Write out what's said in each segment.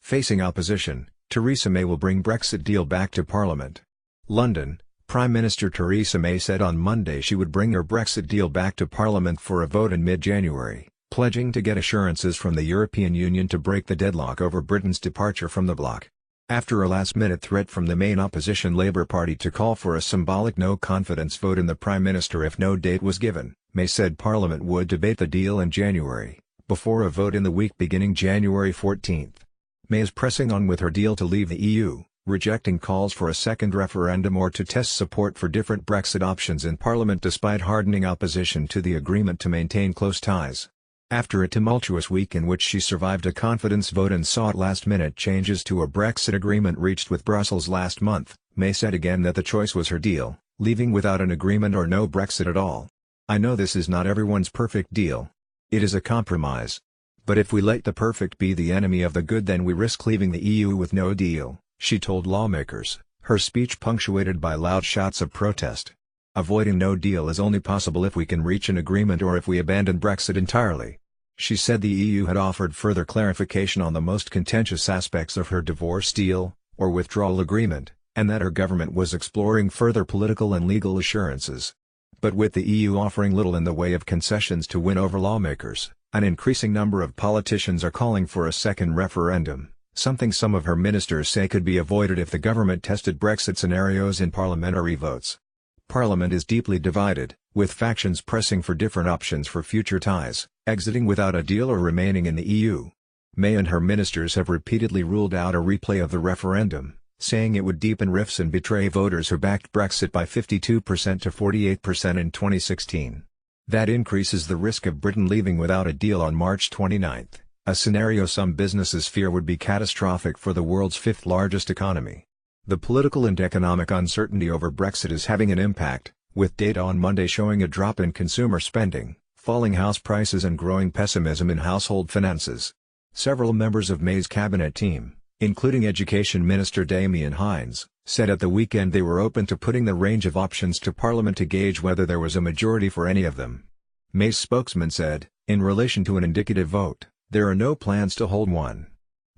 Facing opposition, Theresa May will bring Brexit deal back to Parliament. London, Prime Minister Theresa May said on Monday she would bring her Brexit deal back to Parliament for a vote in mid-January, pledging to get assurances from the European Union to break the deadlock over Britain's departure from the bloc. After a last-minute threat from the main opposition Labour Party to call for a symbolic no-confidence vote in the Prime Minister if no date was given, May said Parliament would debate the deal in January, before a vote in the week beginning January 14. May is pressing on with her deal to leave the EU, rejecting calls for a second referendum or to test support for different Brexit options in Parliament despite hardening opposition to the agreement to maintain close ties. After a tumultuous week in which she survived a confidence vote and sought last-minute changes to a Brexit agreement reached with Brussels last month, May said again that the choice was her deal, leaving without an agreement or no Brexit at all. "I know this is not everyone's perfect deal. It is a compromise. But if we let the perfect be the enemy of the good then we risk leaving the EU with no deal," she told lawmakers, her speech punctuated by loud shouts of protest. "Avoiding no deal is only possible if we can reach an agreement or if we abandon Brexit entirely." She said the EU had offered further clarification on the most contentious aspects of her divorce deal, or withdrawal agreement, and that her government was exploring further political and legal assurances. But with the EU offering little in the way of concessions to win over lawmakers, an increasing number of politicians are calling for a second referendum, something some of her ministers say could be avoided if the government tested Brexit scenarios in parliamentary votes. Parliament is deeply divided, with factions pressing for different options for future ties, exiting without a deal or remaining in the EU. May and her ministers have repeatedly ruled out a replay of the referendum, saying it would deepen rifts and betray voters who backed Brexit by 52% to 48% in 2016. That increases the risk of Britain leaving without a deal on March 29, a scenario some businesses fear would be catastrophic for the world's fifth-largest economy. The political and economic uncertainty over Brexit is having an impact, with data on Monday showing a drop in consumer spending, falling house prices and growing pessimism in household finances. Several members of May's cabinet team, including Education Minister Damian Hinds, said at the weekend they were open to putting the range of options to Parliament to gauge whether there was a majority for any of them. May's spokesman said, in relation to an indicative vote, there are no plans to hold one.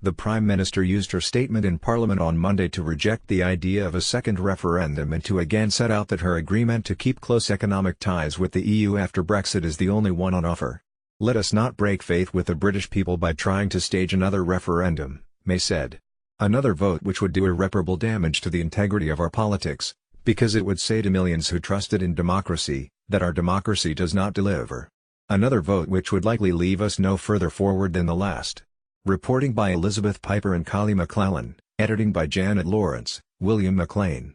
The Prime Minister used her statement in Parliament on Monday to reject the idea of a second referendum and to again set out that her agreement to keep close economic ties with the EU after Brexit is the only one on offer. "Let us not break faith with the British people by trying to stage another referendum," May said. "Another vote which would do irreparable damage to the integrity of our politics, because it would say to millions who trusted in democracy, that our democracy does not deliver. Another vote which would likely leave us no further forward than the last." Reporting by Elizabeth Piper and Collie McClellan, editing by Janet Lawrence, William McLean.